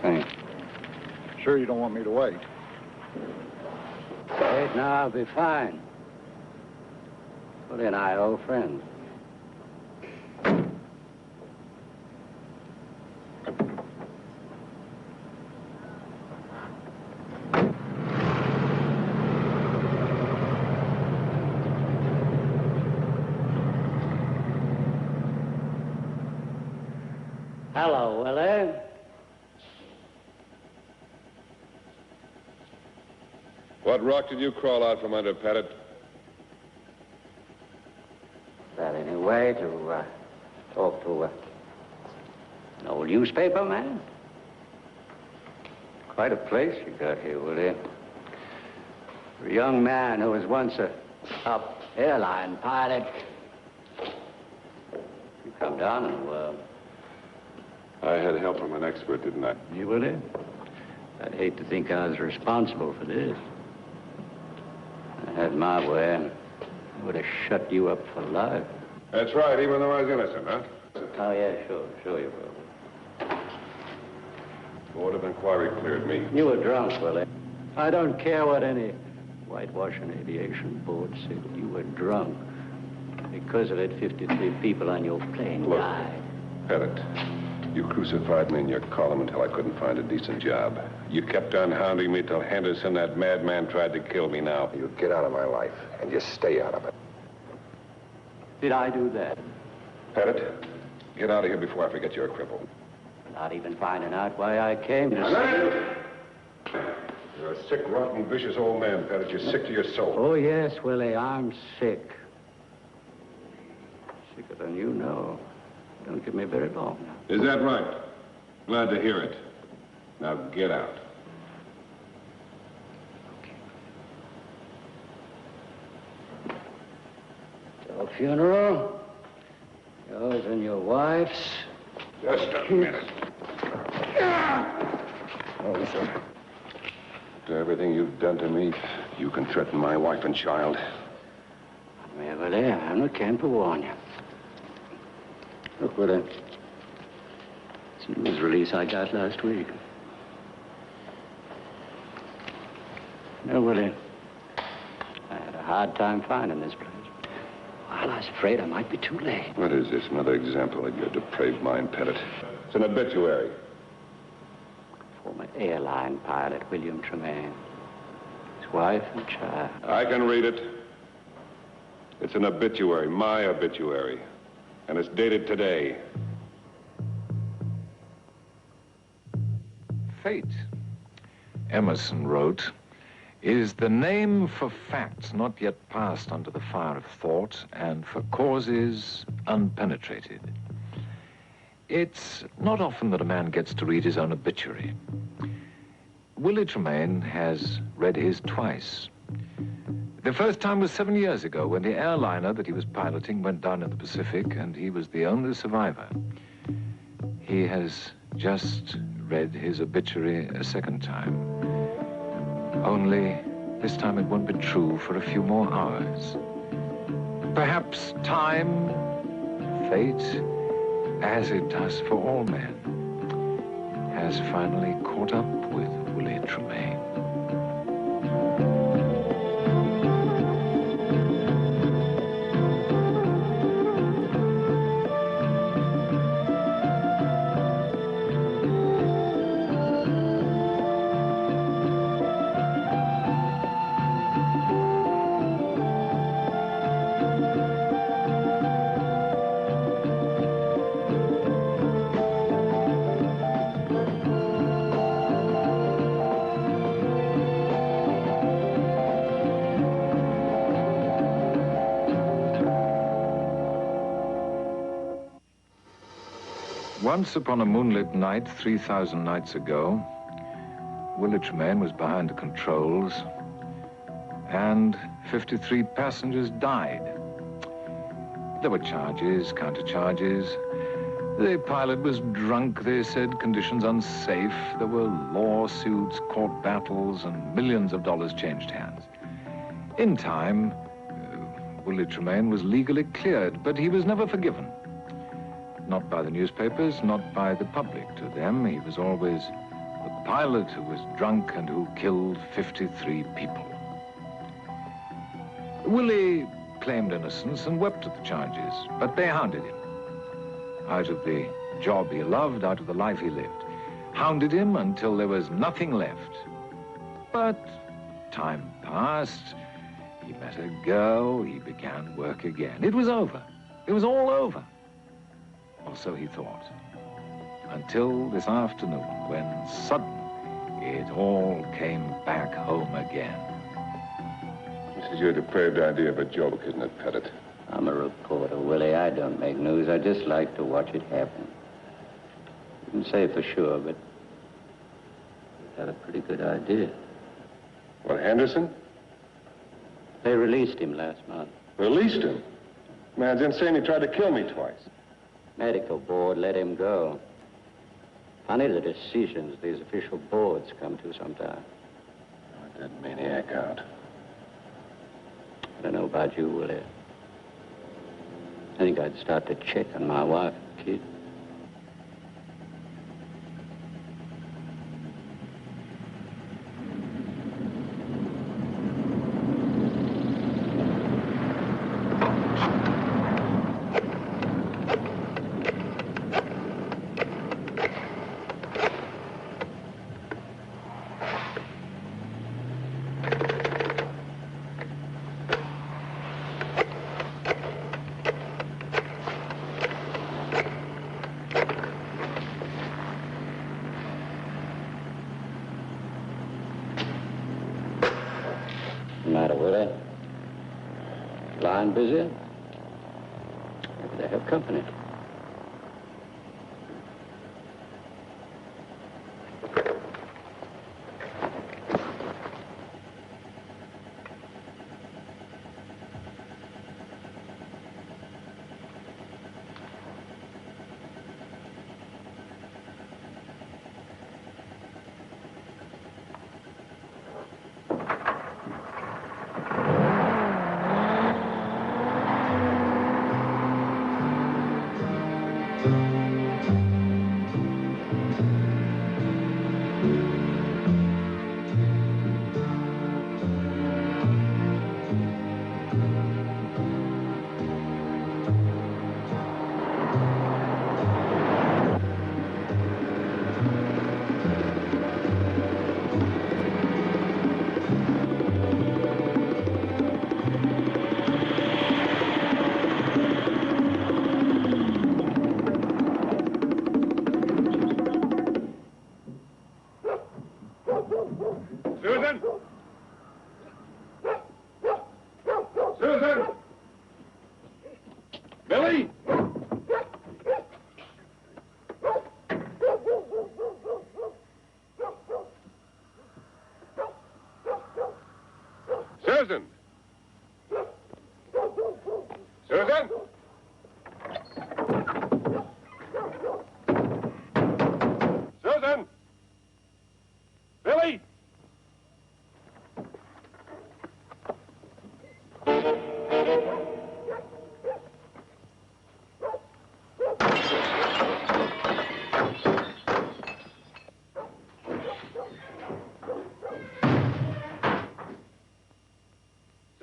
thing. Sure you don't want me to wait? Wait, now I'll be fine. Willie and I are old friends. Hello, Willie. What rock did you crawl out from under, Pettit? Is that any way to talk to an old newspaper man? Quite a place you got here, Willie. For a young man who was once a top airline pilot, you come down in the world. I had help from an expert, didn't I? You, Willie? I'd hate to think I was responsible for this. I had my way, I would have shut you up for life. That's right, even though I was innocent, huh? Oh, yeah, sure you will. Board of Inquiry cleared me. You were drunk, Willie. I don't care what any whitewashing aviation board said. You were drunk. Because of it, 53 people on your plane died. Pettit, you crucified me in your column until I couldn't find a decent job. You kept on hounding me till Henderson, that madman, tried to kill me now. You get out of my life, and you stay out of it. Did I do that? Pettit, get out of here before I forget you're a cripple. Not even finding out why I came to see you. You're a sick, rotten, vicious old man, Pettit. You're sick to your soul. Oh, yes, Willie, I'm sick. Sicker than you know. Don't give me very long now. Is that right? Glad to hear it. Now get out. Your funeral, yours and your wife's. Just a minute. Oh, sir. After everything you've done to me, you can threaten my wife and child. Willie, I'm not can to warn you. Look, Willie. It's a news release I got last week. No, Willie. I had a hard time finding this place. Well, I was afraid I might be too late. What is this? Another example of your depraved mind, Pettit. It's an obituary. Former airline pilot William Tremaine. His wife and child. I can read it. It's an obituary, my obituary. And it's dated today. Fate, Emerson wrote, is the name for facts not yet passed under the fire of thought and for causes unpenetrated. It's not often that a man gets to read his own obituary. Willie Tremaine has read his twice. The first time was 7 years ago when the airliner that he was piloting went down in the Pacific and he was the only survivor. He has just read his obituary a second time. Only this time it won't be true for a few more hours. Perhaps time, fate, as it does for all men, has finally caught up with Willie Tremaine. Once upon a moonlit night, 3,000 nights ago, Willie Tremaine was behind the controls, and 53 passengers died. There were charges, counter-charges. The pilot was drunk, they said, conditions unsafe. There were lawsuits, court battles, and millions of dollars changed hands. In time, Willie Tremaine was legally cleared, but he was never forgiven. Not by the newspapers, not by the public. To them, he was always the pilot who was drunk and who killed 53 people. Willie claimed innocence and wept at the charges, but they hounded him. Out of the job he loved, out of the life he lived. Hounded him until there was nothing left. But time passed. He met a girl. He began work again. It was over. It was all over. Or so he thought. Until this afternoon, when suddenly it all came back home again. This is your depraved idea of a joke, isn't it, Pettit? I'm a reporter, Willie. I don't make news. I just like to watch it happen. You can say for sure, but you had a pretty good idea. What, Henderson? They released him last month. Released him? Man's insane. He tried to kill me twice. Medical board let him go. Funny the decisions these official boards come to sometimes. Let that maniac out. I don't know about you, Willie. I think I'd start to check on my wife and kid. What's the matter, Willie? Line busy? Maybe they have company. Susan! Susan! Billy! Susan! Susan! Susan! Billy!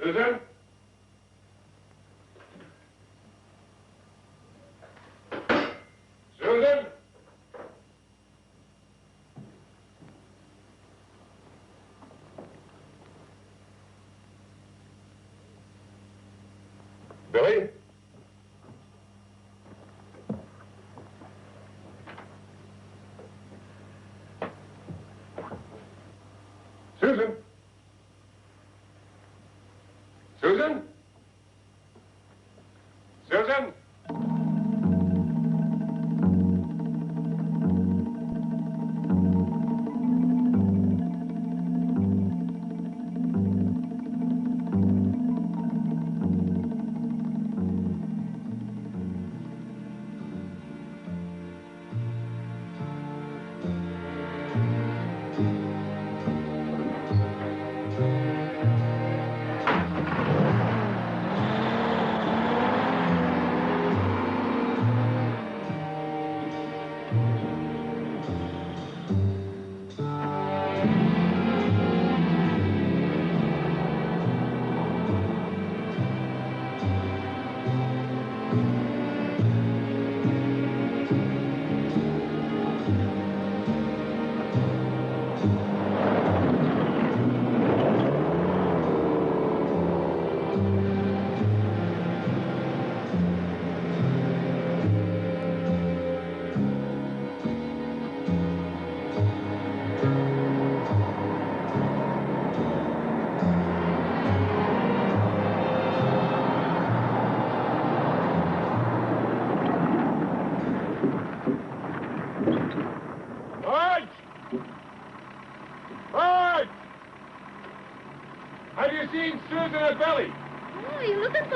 Susan? Susan? Billy? Susan? Susan? Susan?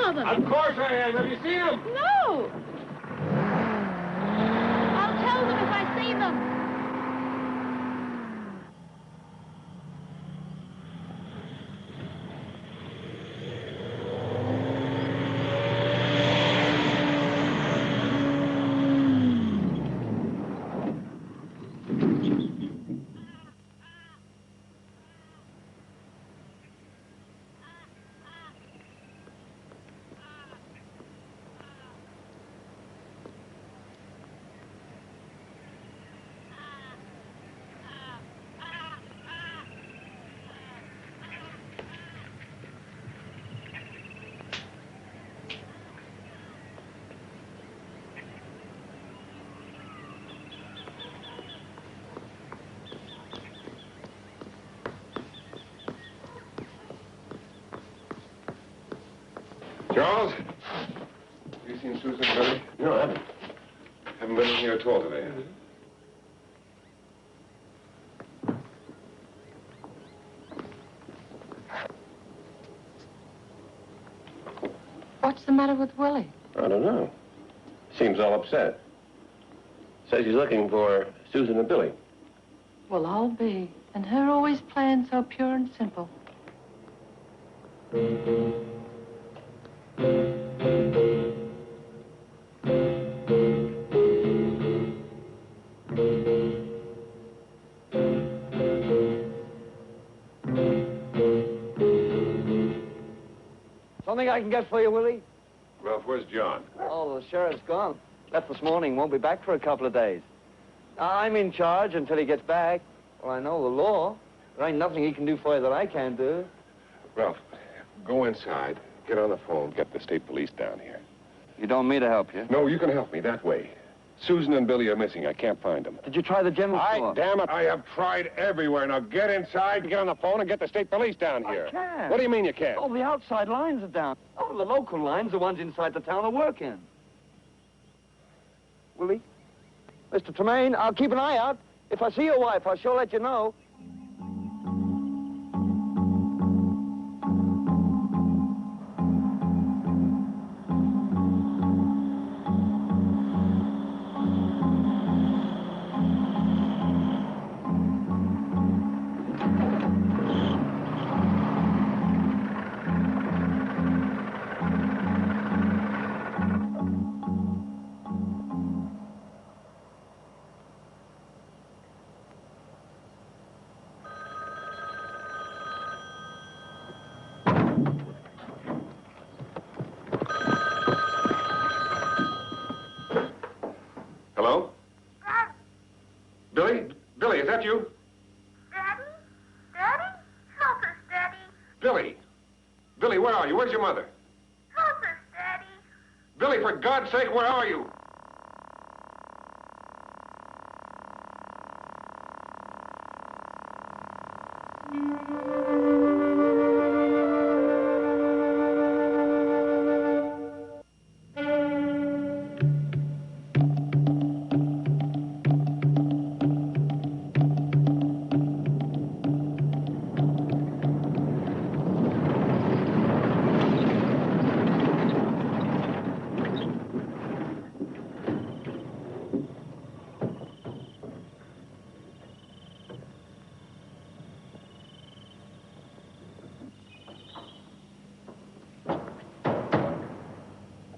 of them. Of course I am. Have you seen them? No. I'll tell them if I see them. Charles? Have you seen Susan and Billy? No, I haven't. Haven't been in here at all today. What's the matter with Willie? I don't know. Seems all upset. Says he's looking for Susan and Billy. Well, I'll be. And her always playing so pure and simple. Something I can get for you, Willie? Ralph, where's John? Oh, the sheriff's gone. Left this morning, won't be back for a couple of days. I'm in charge until he gets back. Well, I know the law. There ain't nothing he can do for you that I can't do. Ralph, go inside, get on the phone, get the state police down here. You don't want me to help you? No, you can help me that way. Susan and Billy are missing. I can't find them. Did you try the general store? Damn it, I have tried everywhere. Now get inside, get on the phone, and get the state police down here. I can't. What do you mean you can't? Oh, the outside lines are down. Oh, the local lines, the ones inside the town, are working. Willie? Mr. Tremaine, I'll keep an eye out. If I see your wife, I'll sure let you know. Hello? Billy? Billy, is that you? Daddy? Daddy? Help us, Daddy. Billy? Billy, where are you? Where's your mother? Help us, Daddy. Billy, for God's sake, where are you?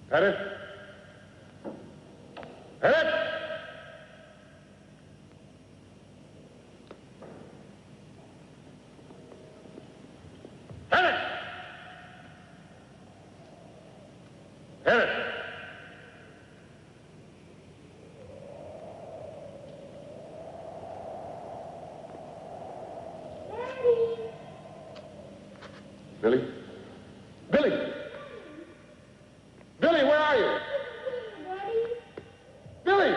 Pettit? Pettit? Pettit! Pettit! Billy? Billy! Billy, where are you? Billy!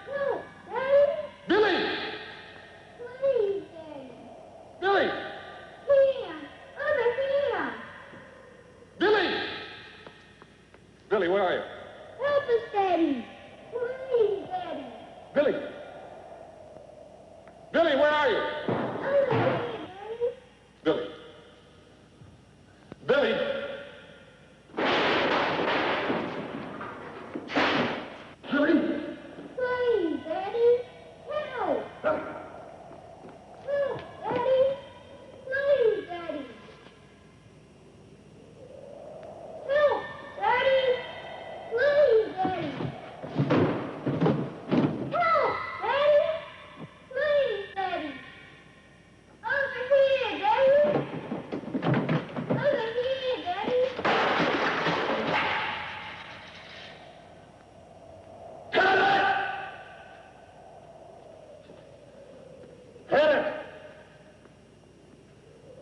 No, Daddy. Billy! Please, Daddy. Billy! Here. Over here. Billy! Billy, where are you? Help us, Daddy. Please, Daddy. Billy! Billy, where are you? Over here, Daddy. Billy.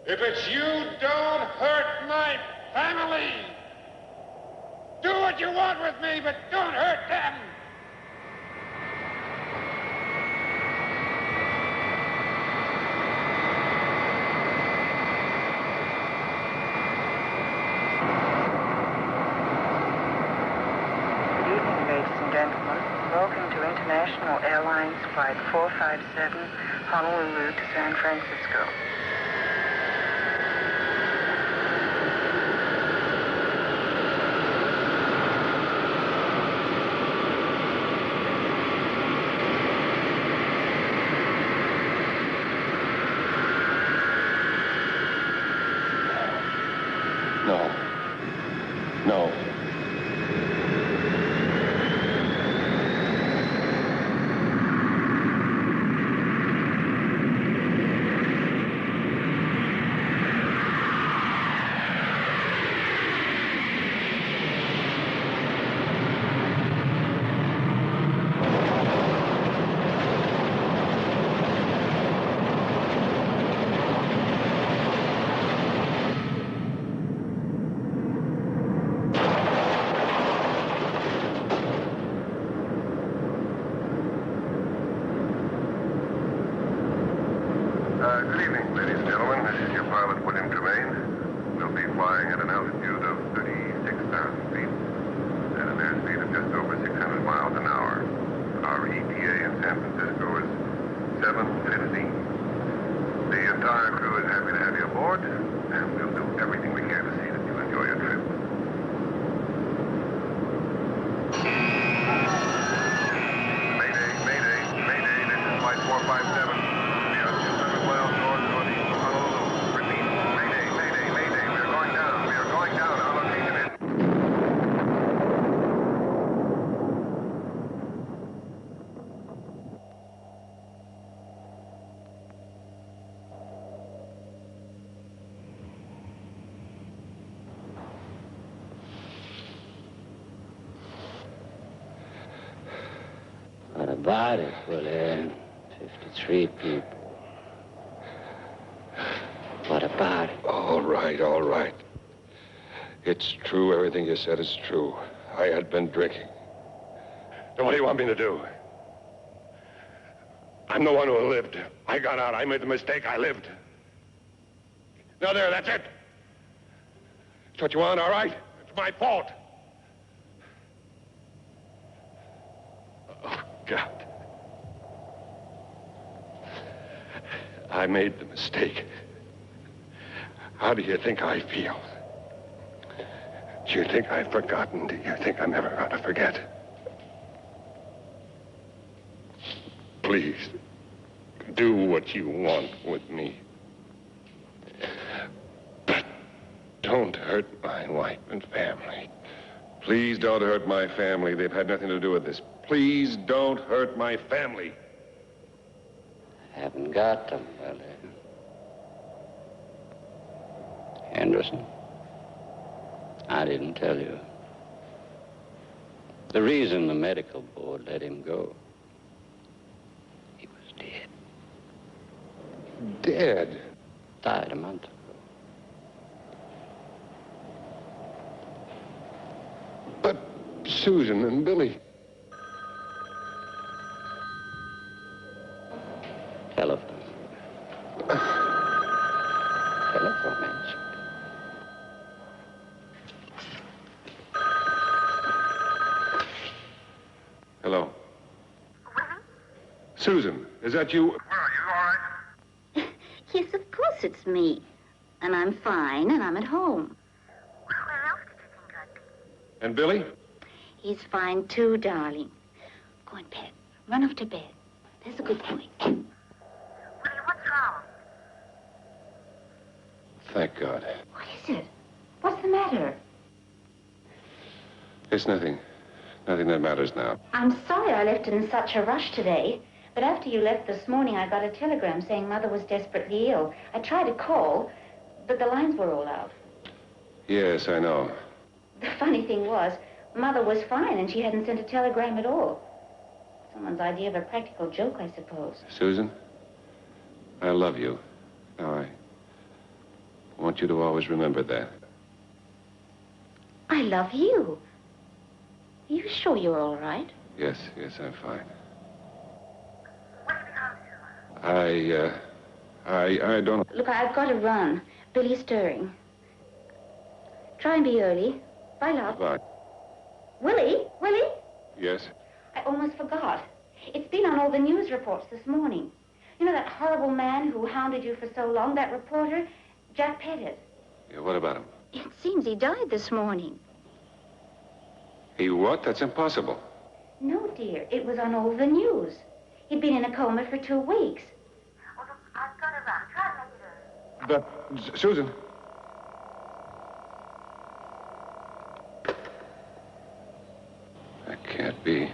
If it's you, don't hurt my family. Do what you want with me, but don't hurt them. Good evening, ladies and gentlemen. Welcome to International Airlines Flight 457, Honolulu to San Francisco. No. No. Good evening, ladies and gentlemen. This is your pilot, William Tremaine. We'll be flying at an altitude of 36,000 feet at an airspeed of just over 600 miles an hour. Our ETA in San Francisco is 7:15. The entire crew is happy to have you aboard, and we'll do everything we can to see that you enjoy your trip. Mayday, Mayday, Mayday. This is Flight 457. We are 200 miles northeast of Honolulu. Repeat, Mayday, Mayday, Mayday. We are going down. We are going down. Our location is... What about it, Willie? 53 people. What about it? All right, all right. It's true. Everything you said is true. I had been drinking. Then what do you want me to do? I'm the one who lived. I got out. I made the mistake. I lived. Now there, that's it. It's what you want, all right? It's my fault. Oh, God. I made the mistake. How do you think I feel? Do you think I've forgotten? Do you think I'm ever going to forget? Please, do what you want with me. But don't hurt my wife and family. Please don't hurt my family. They've had nothing to do with this. Please don't hurt my family. Haven't got them, Willie. Henderson, I didn't tell you. The reason the medical board let him go, he was dead. Dead? Died a month ago. But Susan and Billy. Telephone. Telephone answered. Hello. Susan, is that you? Where are you? All right? Yes, of course it's me. And I'm fine, and I'm at home. Where else did you think I'd be? And Billy? He's fine, too, darling. Go in bed. Run off to bed. There's a good boy. Willie, what's wrong? Thank God. What is it? What's the matter? It's nothing. Nothing that matters now. I'm sorry I left in such a rush today. But after you left this morning, I got a telegram saying Mother was desperately ill. I tried to call, but the lines were all out. Yes, I know. The funny thing was, Mother was fine and she hadn't sent a telegram at all. Someone's idea of a practical joke, I suppose. Susan, I love you. Now, want you to always remember that. I love you. Are you sure you're all right? Yes, I'm fine. I don't... Look, I've got to run. Billy's stirring. Try and be early. Bye, love. Bye. Willie? Willie? Yes? I almost forgot. It's been on all the news reports this morning. You know that horrible man who hounded you for so long, that reporter, Jack Pettit? Yeah, what about him? It seems he died this morning. He what? That's impossible. No, dear. It was on all the news. He'd been in a coma for 2 weeks. Oh, look, I've got to run. Try and make it early. But, Susan... That can't be.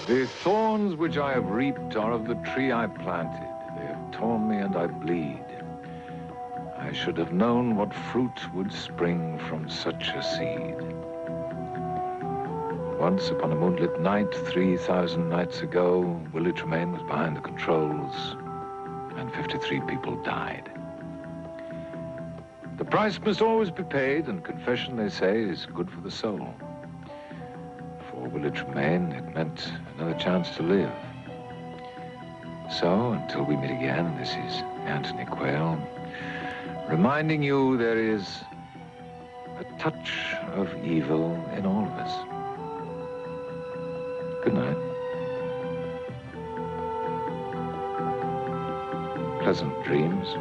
The thorns which I have reaped are of the tree I planted. They have torn me and I bleed. I should have known what fruit would spring from such a seed. Once upon a moonlit night, 3,000 nights ago, Willie Tremaine was behind the controls, and 53 people died. The price must always be paid, and confession, they say, is good for the soul. For Willie Tremaine, it meant another chance to live. So, until we meet again, this is Anthony Quayle, reminding you there is a touch of evil in all of us. Good night. Pleasant dreams.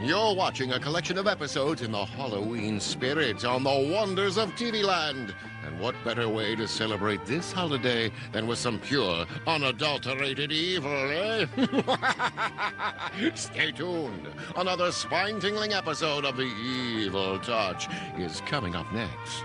You're watching a collection of episodes in the Halloween spirit on the wonders of TV Land. And what better way to celebrate this holiday than with some pure, unadulterated evil, eh? Stay tuned. Another spine-tingling episode of The Evil Touch is coming up next.